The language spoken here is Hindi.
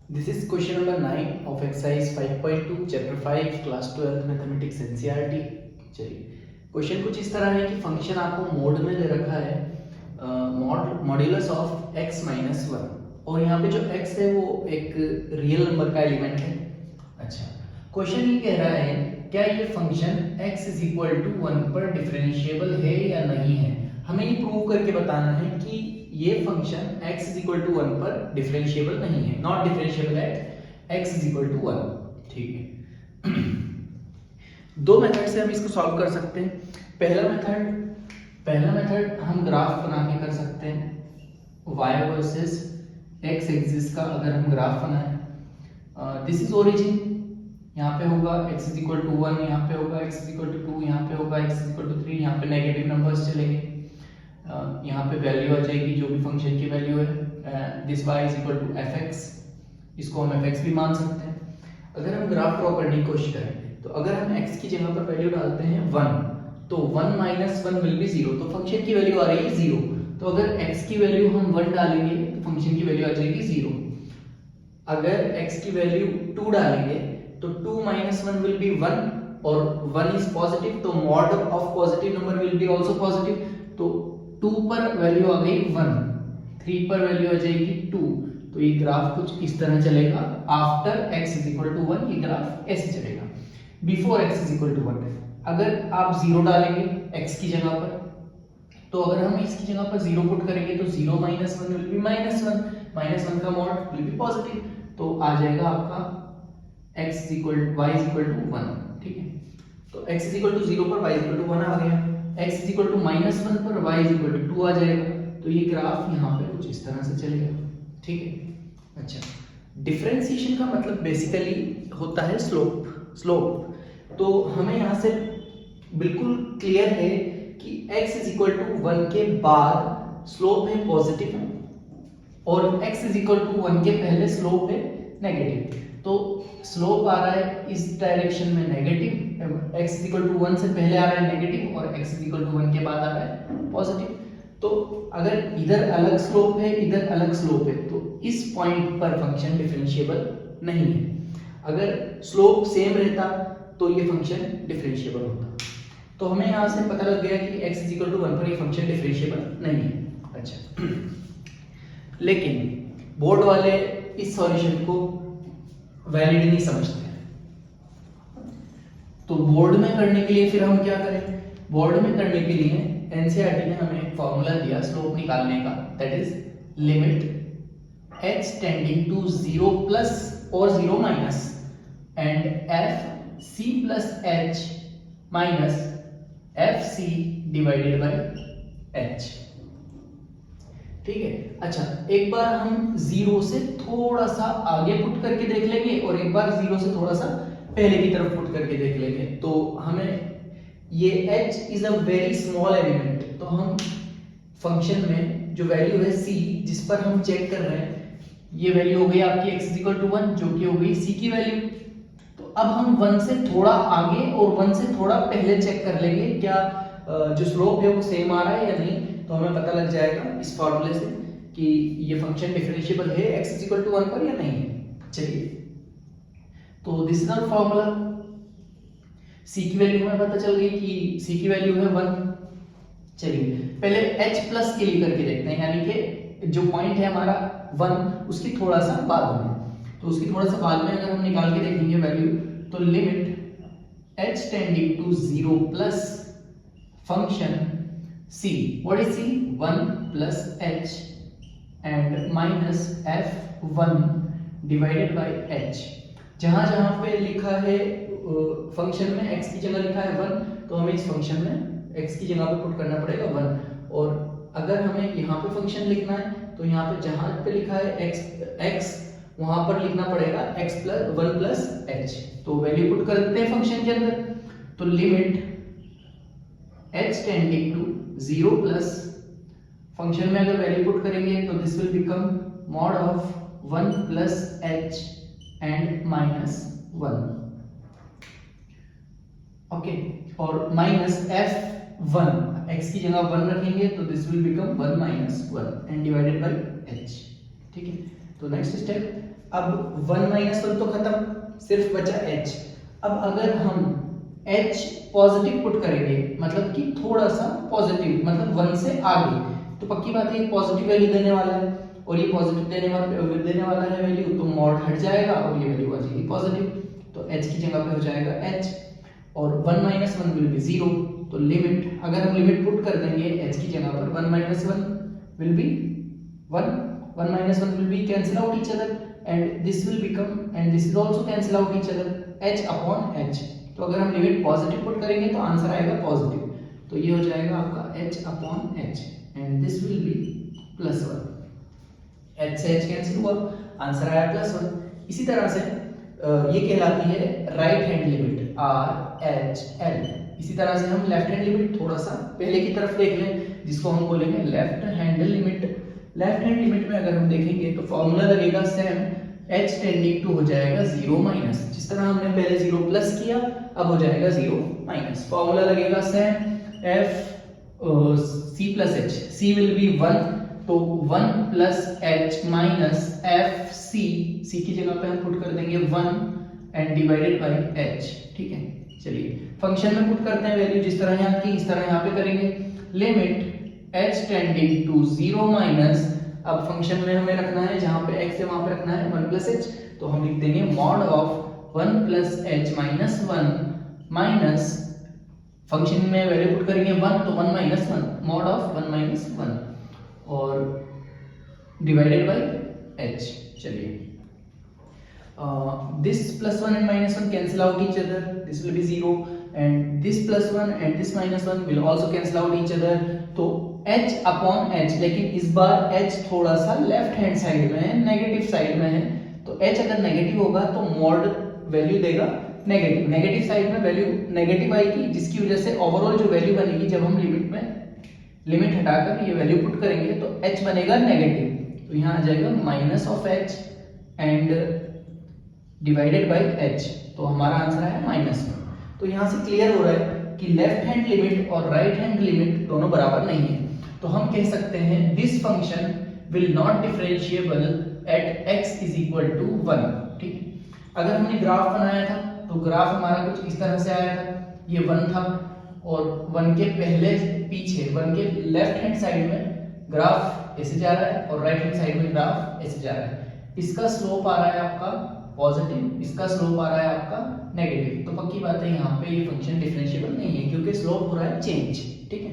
This is question number 9 of exercise 5.2 chapter 5 class 12 mathematics NCERT। चलिए क्वेश्चन कुछ इस तरह है कि फंक्शन आपको मोड में दे रखा है modulus of x minus one, और यहाँ पे जो x है वो एक रियल नंबर का एलिमेंट है। अच्छा, क्वेश्चन ये कह रहा है क्या ये function x is equal to 1 पर डिफरेंशिएबल है या नहीं है। हमें ये प्रूव करके बताना है कि ये function x is equal to 1 पर डिफरेंशिएबल नहीं है, not differentiable at x is equal to 1। ठीक है, दो मेथड से हम इसको सॉल्व कर सकते हैं। पहला मेथड हम ग्राफ बना के कर सकते हैं, y वर्सेस x एक्सिस का अगर हम ग्राफ बनाएं। दिस इज ओरिजिन, यहाँ पे होगा x इज इक्वल टू 1, यहाँ पे होगा x इज इक्वल टू 2, यहाँ पे होगा x इज इक्वल टू 3, यहाँ पे नेगेटिव नंबर्स चलेंगे, यहाँ पे वैल्यू आ जाएगी जो भी फंक्शन की वैल्यू है। This y is equal to fx, इसको हम fx भी मान सकते हैं। अगर हम ग्राफ ड्रॉ करने की कोशिश करें तो अगर हम x की जगह पर वैल्यू डालते हैं 1, तो 1 माइनस 1 विल बी 0, तो फंक्शन की वैल्यू आ रही है 0। तो अगर x की वैल्यू हम 1 डालेंगे तो फंक्शन की वैल्यू आ जाएगी 0। अगर x की वैल्यू 2 डालेंगे तो 2 माइनस 1 विल बी 1, और 1 इज पॉजिटिव, तो mod of positive number will be also positive. तो 2 पर वैल्यू आ गई 1, 3 पर वैल्यू आ जाएगी 2। तो ये ग्राफ कुछ इस तरह चलेगा। After x is equal to 1 ये ग्राफ ऐसे चलेगा। Before x is equal to 1 अगर आप 0 डालेंगे x की जगह पर, तो अगर हम इसकी जगह पर 0 पुट करेंगे तो 0 minus 1 will be minus 1, minus 1 का मॉड विल बी पॉजिटिव, तो आ जाएगा आपका y इज इक्वल टू 1। ठीक है, तो x इज इक्वल टू 0 पर y इज इक्वल टू 1 आ गया, x is equal to minus 1 पर y इज इक्वल टू 2 आ जाएगा। तो ये ग्राफ यहाँ पे कुछ इस तरह से चलेगा। ठीक है, अच्छा, डिफरेंशिएशन का मतलब बेसिकली होता है स्लोप। तो हमें यहाँ से बिल्कुल क्लियर है कि x इज इक्वल टू 1 के बाद स्लोप है पॉजिटिव और x इज इक्वल टू 1 के पहले स्लोप है नेगेटिव। तो स्लोप आ रहा है इस डायरेक्शन में negative, x is equal to 1 से पहले आ रहा है नेगेटिव और x इज इक्वल टू 1 के बाद आ रहा है पॉजिटिव। तो अगर इधर अलग स्लोप है इधर अलग स्लोप है तो इस पॉइंट पर फंक्शन डिफरेंशिएबल नहीं है। अगर स्लोप सेम रहता तो ये फंक्शन डिफरेंशिएबल होता। तो हमें यहाँ से पता लग गया कि x इज इक्वल टू 1 पर ये फंक्शन डिफरेंशिएबल नहीं है। अच्छा, लेकिन बोर्ड वाले इस सॉल्यूशन को वैलिड नहीं समझते हैं। तो बोर्ड में करने के लिए फिर हम क्या करें, बोर्ड में करने के लिए एनसीईआरटी ने हमें एक फॉर्मूला दिया स्लोप निकालने का, that is limit h tending to 0 plus और 0 minus and f c plus h minus f c divided by h। ठीक है, अच्छा, एक बार हम 0 से थोड़ा सा आगे पुट करके देख लेंगे और एक बार 0 से थोड़ा सा पहले की तरफ पुट करके देख लेंगे। तो हमें ये h is a very small element, तो हम फंक्शन में जो वैल्यू है c जिस पर हम चेक कर रहे हैं, ये वैल्यू हो गई आपकी x इज इक्वल टू 1 जो कि हो गई c की वैल्यू। तो अब हम 1 से थोड़ा आगे और 1 से थोड़ा पहले चेक कर लेंगे क्या जो स्लोप है वो सेम आ रहा है या नहीं। तो हमें पता लग जाएगा इस फॉर्मूले से कि ये फंक्शन डिफरेंशिएबल है x इज इक्वल टू 1 पर या नहीं है। चलिए, तो this is our formula. c की वैल्यू हमें पता चल गई कि c की वैल्यू है 1। चलिए पहले h प्लस के लिए करके देखते हैं, यानी कि जो पॉइंट है हमारा 1 उसकी थोड़ा सा बाद में, तो उसकी थोड़ा सा बाद में अगर हम निकाल के देखेंगे वैल्यू, तो limit h tending to 0 plus function c, what is c, 1 plus h and minus f1 divided by h। जहां जहां पे लिखा है फंक्शन में x की जगह लिखा है 1, तो हमें इस फंक्शन में x की जगह पे पुट करना पड़ेगा 1, और अगर हमें यहाँ पे फंक्शन लिखना है तो यहाँ पे जहां पे लिखा है x वहां पर लिखना पड़ेगा x प्लस 1 प्लस h। तो वैल्यू पुट कर देते हैं फंक्शन के अंदर, तो limit h tending to 0 plus function में अगर वैल्यू पुट करेंगे तो this will become mod of 1 plus h and minus 1। Okay, और माइनस f1, x की जगह 1 रखेंगे तो this will become 1 minus 1 and divided by h। ठीक है, तो नेक्स्ट स्टेप अब 1 माइनस 1 तो खत्म, सिर्फ बचा h। अब अगर हम h पॉजिटिव पुट करेंगे, मतलब कि थोड़ा सा पॉजिटिव, मतलब 1 से आगे, तो पक्की बात है ये पॉजिटिव वैल्यू देने वाला है, और ये पॉजिटिव देने वाला है वैल्यू, तो मॉड हट जाएगा और ये वैल्यू आ जाएगी पॉजिटिव, तो h की जगह पे हो जाएगा h, और 1 माइनस 1 विल बी 0, तो लिमिट, अगर हम लिमिट पुट कर देंगे h की जगह पर, 1 minus 1 will be 1, 1 minus 1 will be cancel out each other, and this will become, and this will also cancel out each other, h upon h। तो अगर हम लिमिट पॉजिटिव पुट करेंगे तो आंसर आएगा पॉजिटिव, तो ये हो जाएगा आपका h upon h, and this will be plus 1, h से h कैंसिल हुआ, आंसर आया प्लस 1। इसी तरह से ये कहलाती है right hand limit, r h l। इसी तरह से हम लेफ्ट हैंड लिमिट थोड़ा सा पहले की तरफ देख लें, जिसको हम बोलेंगे left hand limit. Left hand limit में अगर हम देखेंगे तो फॉर्मूला लगेगा सेम, h टेंडिंग टू हो जाएगा 0 माइनस, जिस तरह हमने पहले 0 प्लस किया अब हो जाएगा 0 माइनस। फॉर्मूला लगेगा same, f c plus h, c will be 1, तो 1 plus h minus F C की जगह पे हम पुट कर देंगे 1 एंड डिवाइडेड बाय h। ठीक है, चलिए फंक्शन में पुट करते हैं वैल्यू, जिस तरह यहाँ की इस तरह यहाँ पे करेंगे। Limit h tending to 0 minus, अब फंक्शन में हमें रखना है जहाँ पे x है वहाँ पे रखना है 1 प्लस h, तो हम लिख देंगे mod of 1 plus h minus 1 minus, function में वैल्यू पुट करेंगे 1 तो 1 माइनस 1, मॉड ऑफ 1 माइनस 1 और डिवाइडेड बाय h। चलिए this plus 1 and minus 1 cancel out each other, this will be 0, and this plus 1 and this minus 1 will also cancel out each other, तो h अपॉन h, लेकिन इस बार h थोड़ा सा लेफ्ट हैंड साइड में है, नेगेटिव साइड में है, तो h अगर नेगेटिव होगा तो मॉड वैल्यू देगा नेगेटिव, नेगेटिव साइड में वैल्यू नेगेटिव आएगी, जिसकी वजह से ओवरऑल जो वैल्यू बनेगी जब हम लिमिट हटाकर ये वैल्यू पुट करेंगे तो h बनेगा नेगेटिव, तो यहाँ आ जाएगा minus of h and divided by h, तो हमारा आंसर आया -1। तो यहाँ से क्लियर हो रहा है कि लेफ्ट हैंड लिमिट और राइट हैंड लिमिट दोनों बराबर नहीं है, तो हम कह सकते हैं this function will not differentiable at x is equal to 1। ठीक, अगर हमने ग्राफ बनाया था तो ग्राफ हमारा कुछ इस तरह से आया था, ये 1 था और 1 के पहले पीछे 1 के लेफ्ट हैंड साइड में ग्राफ ऐसे जा रहा है और राइट हैंड साइड में ग्राफ ऐसे जा रहा है। इसका स्लोप आ रहा है आपका पॉजिटिव, इसका स्लोप आ रहा है आपका नेगेटिव, तो पक्की बात है यहाँ पे ये फंक्शन डिफरेंशिएबल नहीं है क्योंकि स्लोप हो रहा है चेंज। ठीक है,